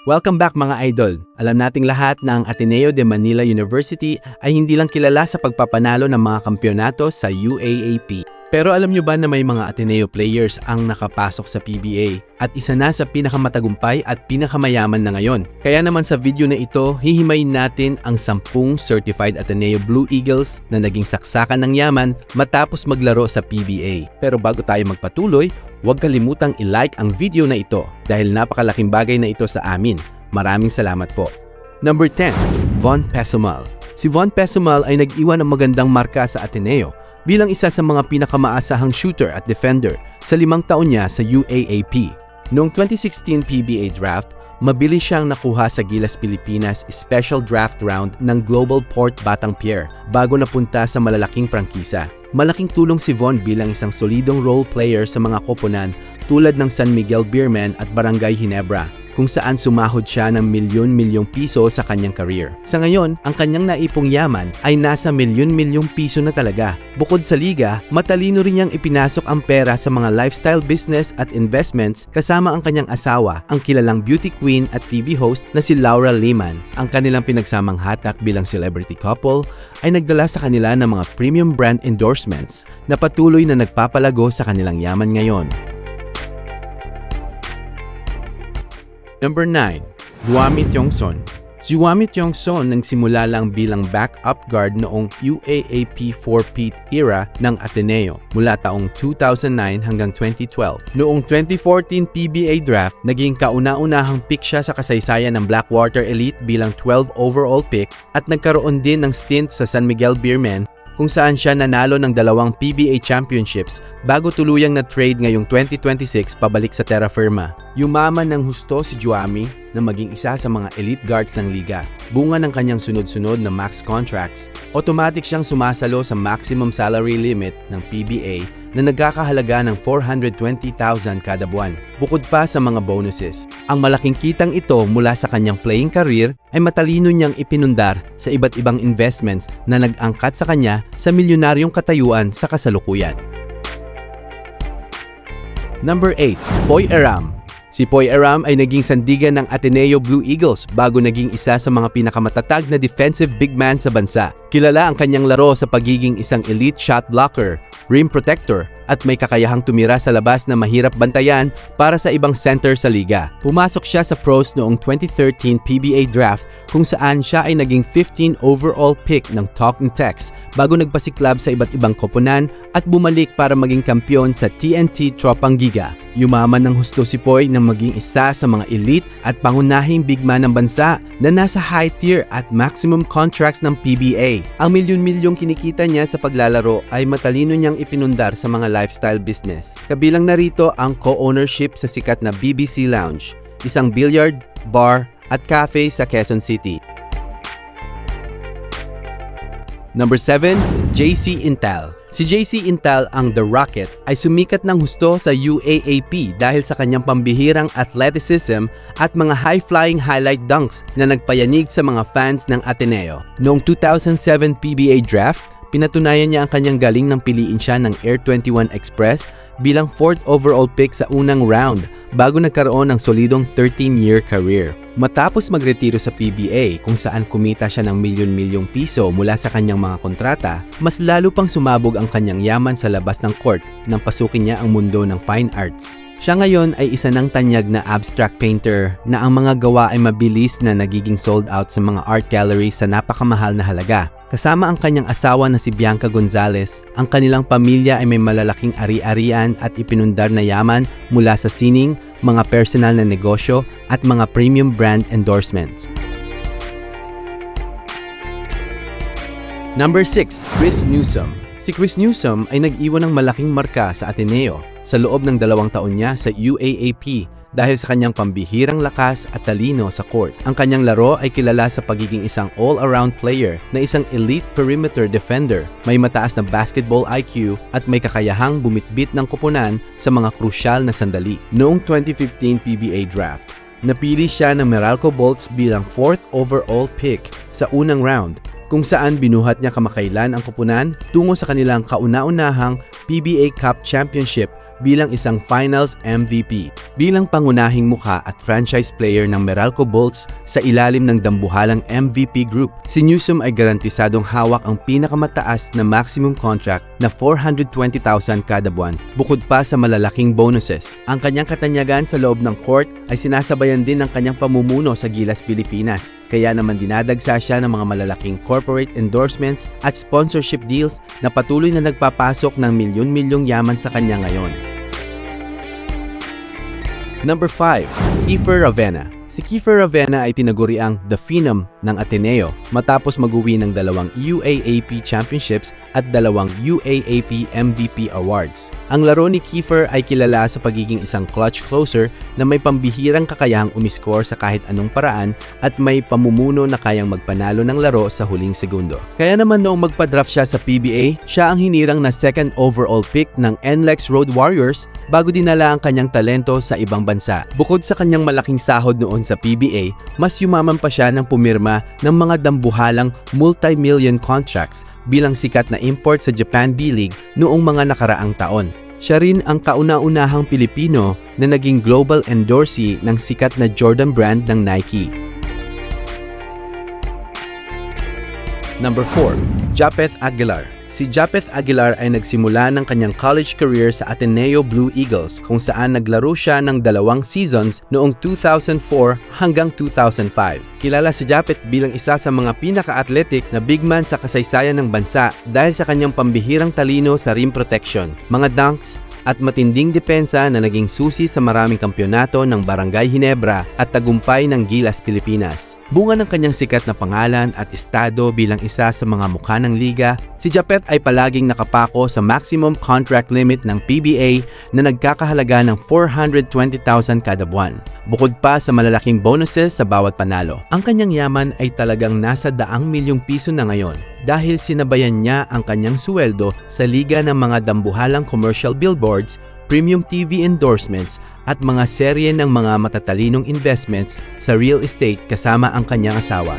Welcome back mga idol! Alam nating lahat na ang Ateneo de Manila University ay hindi lang kilala sa pagpapanalo ng mga kampyonato sa UAAP. Pero alam nyo ba na may mga Ateneo players ang nakapasok sa PBA at isa na sa pinakamatagumpay at pinakamayaman na ngayon? Kaya naman sa video na ito, hihimayin natin ang 10 Certified Ateneo Blue Eagles na naging saksakan ng yaman matapos maglaro sa PBA. Pero bago tayo magpatuloy, huwag kalimutang i-like ang video na ito dahil napakalaking bagay na ito sa amin. Maraming salamat po. Number 10. Von Pesumal. Si Von Pesumal ay nag-iwan ng magandang marka sa Ateneo bilang isa sa mga pinakamaasahang shooter at defender sa 5 taon niya sa UAAP. Noong 2016 PBA Draft, mabilis siyang nakuha sa Gilas Pilipinas Special Draft Round ng Global Port Batang Pier bago napunta sa malalaking prangkisa. Malaking tulong si Von bilang isang solidong role player sa mga koponan tulad ng San Miguel Beermen at Barangay Ginebra, kung saan sumahod siya ng milyon-milyong piso sa kanyang career. Sa ngayon, ang kanyang naipong yaman ay nasa milyon-milyong piso na talaga. Bukod sa liga, matalino rin niyang ipinasok ang pera sa mga lifestyle business at investments kasama ang kanyang asawa, ang kilalang beauty queen at TV host na si Laura Lehman. Ang kanilang pinagsamang hatak bilang celebrity couple ay nagdala sa kanila ng mga premium brand endorsements na patuloy na nagpapalago sa kanilang yaman ngayon. Number 9. Duami Tiongson. Si Duami Tiongson nagsimula lang bilang backup guard noong UAAP 4-peat era ng Ateneo mula taong 2009 hanggang 2012. Noong 2014 PBA Draft, naging kauna-unahang pick siya sa kasaysayan ng Blackwater Elite bilang 12 overall pick at nagkaroon din ng stint sa San Miguel Beermen kung saan siya nanalo ng 2 PBA championships bago tuluyang na-trade ngayong 2026 pabalik sa Terra Firma. Yumaman ng husto si Duami na maging isa sa mga elite guards ng liga. Bunga ng kanyang sunod-sunod na max contracts, automatic siyang sumasalo sa maximum salary limit ng PBA na nagkakahalaga ng 420,000 kada buwan. Bukod pa sa mga bonuses, ang malaking kitang ito mula sa kanyang playing career ay matalino niyang ipinundar sa iba't ibang investments na nag-angkat sa kanya sa milyonaryong katayuan sa kasalukuyan. Number 8. Poy Aram. Si Poy Aram ay naging sandigan ng Ateneo Blue Eagles bago naging isa sa mga pinakamatatag na defensive big man sa bansa. Kilala ang kanyang laro sa pagiging isang elite shot blocker, rim protector, at may kakayahang tumira sa labas na mahirap bantayan para sa ibang center sa liga. Pumasok siya sa pros noong 2013 PBA Draft kung saan siya ay naging 15 overall pick ng Talking Tex bago nagpasiklab sa iba't ibang koponan at bumalik para maging kampyon sa TNT Tropang Giga. Yumaman ng husto si Poy na maging isa sa mga elite at pangunahing big man ng bansa na nasa high tier at maximum contracts ng PBA. Ang milyon-milyong kinikita niya sa paglalaro ay matalino niyang ipinundar sa mga lifestyle business. Kabilang narito ang co-ownership sa sikat na BBC Lounge, isang billiard, bar at cafe sa Quezon City. Number 7. JC Intal. Si JC Intal, ang The Rocket, ay sumikat ng husto sa UAAP dahil sa kanyang pambihirang athleticism at mga high-flying highlight dunks na nagpayanig sa mga fans ng Ateneo. Noong 2007 PBA Draft, pinatunayan niya ang kanyang galing nang piliin siya ng Air 21 Express bilang 4th overall pick sa unang round bago nagkaroon ng solidong 13-year career. Matapos magretiro sa PBA kung saan kumita siya ng milyon-milyong piso mula sa kanyang mga kontrata, mas lalo pang sumabog ang kanyang yaman sa labas ng court nang pasukin niya ang mundo ng fine arts. Siya ngayon ay isa ng tanyag na abstract painter na ang mga gawa ay mabilis na nagiging sold out sa mga art galleries sa napakamahal na halaga. Kasama ang kanyang asawa na si Bianca Gonzalez, ang kanilang pamilya ay may malalaking ari-arian at ipinundar na yaman mula sa sining, mga personal na negosyo at mga premium brand endorsements. Number 6. Chris Newsome. Si Chris Newsome ay nag-iwan ng malaking marka sa Ateneo sa loob ng 2 taon niya sa UAAP dahil sa kanyang pambihirang lakas at talino sa court. Ang kanyang laro ay kilala sa pagiging isang all-around player na isang elite perimeter defender, may mataas na basketball IQ at may kakayahang bumitbit ng koponan sa mga krusyal na sandali. Noong 2015 PBA Draft, napili siya ng Meralco Bolts bilang 4th overall pick sa unang round, kung saan binuhat niya kamakailan ang koponan tungo sa kanilang kauna-unahang PBA Cup Championship bilang isang Finals MVP. Bilang pangunahing mukha at franchise player ng Meralco Bolts sa ilalim ng dambuhalang MVP Group, si Newsome ay garantisadong hawak ang pinakamataas na maximum contract na $420,000 kada buwan, bukod pa sa malalaking bonuses. Ang kanyang katanyagan sa loob ng court ay sinasabayan din ng kanyang pamumuno sa Gilas Pilipinas, kaya naman dinadagsa siya ng mga malalaking corporate endorsements at sponsorship deals na patuloy na nagpapasok ng milyon-milyong yaman sa kanya ngayon. Number 5. Kiefer Ravena. Si Kiefer Ravena ay tinaguriang The Phenom ng Ateneo matapos mag-uwi ng 2 UAAP Championships at 2 UAAP MVP Awards. Ang laro ni Kiefer ay kilala sa pagiging isang clutch closer na may pambihirang kakayahang umiscore sa kahit anong paraan at may pamumuno na kayang magpanalo ng laro sa huling segundo. Kaya naman noong magpa-draft siya sa PBA, siya ang hinirang na second overall pick ng NLEX Road Warriors bago dinala ang kanyang talento sa ibang bansa. Bukod sa kanyang malaking sahod noon sa PBA, mas yumaman pa siya ng pumirma ng mga dambuhalang multi-million contracts bilang sikat na import sa Japan B-League noong mga nakaraang taon. Siya rin ang kauna-unahang Pilipino na naging global endorsee ng sikat na Jordan brand ng Nike. Number 4. Japeth Aguilar. Si Japeth Aguilar ay nagsimula ng kanyang college career sa Ateneo Blue Eagles kung saan naglaro siya ng 2 seasons noong 2004 hanggang 2005. Kilala si Japeth bilang isa sa mga pinaka-athletic na big man sa kasaysayan ng bansa dahil sa kanyang pambihirang talino sa rim protection, mga dunks, at matinding depensa na naging susi sa maraming kampyonato ng Barangay Ginebra at tagumpay ng Gilas Pilipinas. Bunga ng kanyang sikat na pangalan at estado bilang isa sa mga mukha ng liga, si Japeth ay palaging nakapako sa maximum contract limit ng PBA na nagkakahalaga ng $420,000 kada buwan, bukod pa sa malalaking bonuses sa bawat panalo. Ang kanyang yaman ay talagang nasa $100,000,000 na ngayon dahil sinabayan niya ang kanyang sweldo sa liga ng mga dambuhalang commercial billboards, premium TV endorsements at mga serye ng mga matatalinong investments sa real estate kasama ang kanyang asawa.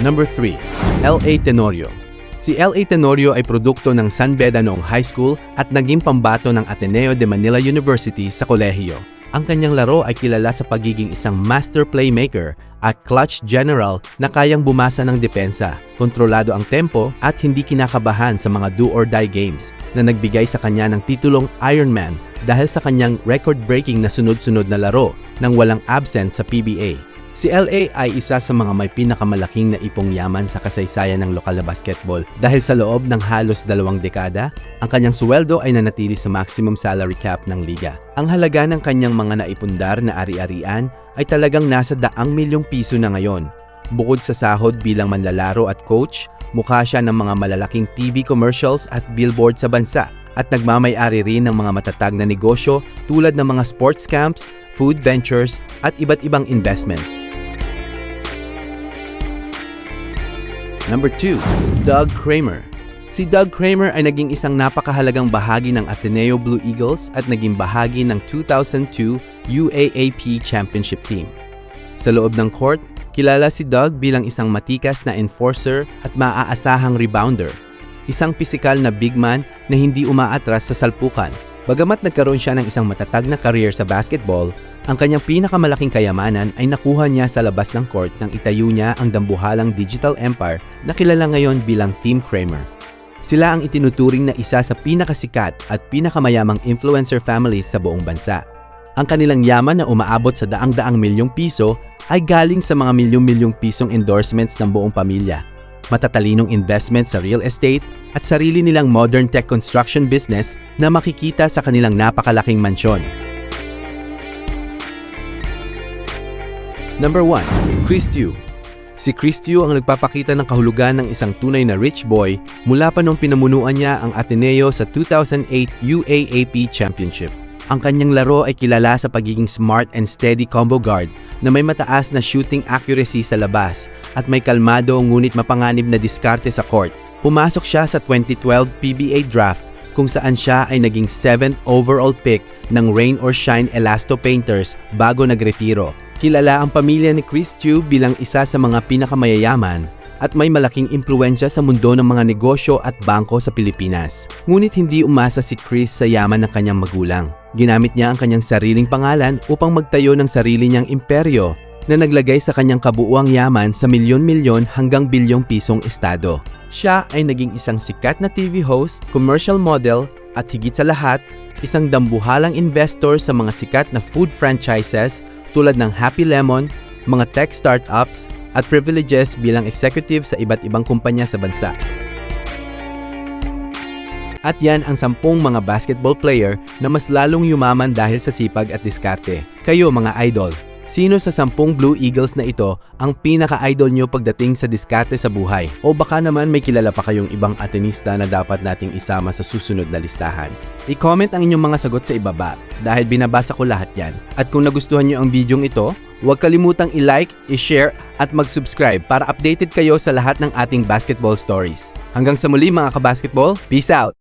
Number 3. L.A. Tenorio. Si L.A. Tenorio ay produkto ng San Beda noong high school at naging pambato ng Ateneo de Manila University sa kolehiyo. Ang kanyang laro ay kilala sa pagiging isang master playmaker at clutch general na kayang bumasa ng depensa, kontrolado ang tempo at hindi kinakabahan sa mga do-or-die games na nagbigay sa kanya ng titulong Iron Man dahil sa kanyang record-breaking na sunod-sunod na laro nang walang absent sa PBA. Si LA ay isa sa mga may pinakamalaking na ipong yaman sa kasaysayan ng lokal na basketball dahil sa loob ng halos 2 dekada, ang kanyang sweldo ay nanatili sa maximum salary cap ng liga. Ang halaga ng kanyang mga naipundar na ari-arian ay talagang nasa $100,000,000 na ngayon. Bukod sa sahod bilang manlalaro at coach, mukha siya ng mga malalaking TV commercials at billboard sa bansa at nagmamay-ari rin ng mga matatag na negosyo tulad ng mga sports camps, food ventures, at iba't ibang investments. Number 2. Doug Kramer. Si Doug Kramer ay naging isang napakahalagang bahagi ng Ateneo Blue Eagles at naging bahagi ng 2002 UAAP Championship Team. Sa loob ng court, kilala si Doug bilang isang matikas na enforcer at maaasahang rebounder. Isang pisikal na big man na hindi umaatras sa salpukan. Bagamat nagkaroon siya ng isang matatag na career sa basketball, ang kanyang pinakamalaking kayamanan ay nakuha niya sa labas ng court nang itayo niya ang dambuhalang digital empire na kilala ngayon bilang Team Kramer. Sila ang itinuturing na isa sa pinakasikat at pinakamayamang influencer families sa buong bansa. Ang kanilang yaman na umaabot sa daang-daang milyong piso ay galing sa mga milyong-milyong pisong endorsements ng buong pamilya, matatalinong investment sa real estate at sarili nilang modern tech construction business na makikita sa kanilang napakalaking mansyon. Number 1. Chris Tew. Si Chris Tew ang nagpapakita ng kahulugan ng isang tunay na rich boy mula pa nung pinamunuan niya ang Ateneo sa 2008 UAAP Championship. Ang kanyang laro ay kilala sa pagiging smart and steady combo guard na may mataas na shooting accuracy sa labas at may kalmado ngunit mapanganib na diskarte sa court. Pumasok siya sa 2012 PBA Draft kung saan siya ay naging 7th overall pick ng Rain or Shine Elasto Painters bago nagretiro. Kilala ang pamilya ni Chris Tew bilang isa sa mga pinakamayayaman at may malaking impluensya sa mundo ng mga negosyo at bangko sa Pilipinas. Ngunit hindi umasa si Chris sa yaman ng kanyang magulang. Ginamit niya ang kanyang sariling pangalan upang magtayo ng sarili niyang imperyo na naglagay sa kanyang kabuuang yaman sa milyon-milyon hanggang bilyong pisong estado. Siya ay naging isang sikat na TV host, commercial model, at higit sa lahat, isang dambuhalang investor sa mga sikat na food franchises tulad ng Happy Lemon, mga tech startups, at privileges bilang executive sa iba't ibang kumpanya sa bansa. At yan ang 10 mga basketball player na mas lalong yumaman dahil sa sipag at diskarte. Kayo mga idol, sino sa 10 Blue Eagles na ito ang pinaka-idol nyo pagdating sa diskarte sa buhay? O baka naman may kilala pa kayong ibang atenista na dapat nating isama sa susunod na listahan? I-comment ang inyong mga sagot sa ibaba dahil binabasa ko lahat yan. At kung nagustuhan nyo ang bidyong ito, huwag kalimutang i-like, i-share at mag-subscribe para updated kayo sa lahat ng ating basketball stories. Hanggang sa muli mga kabasketball, peace out!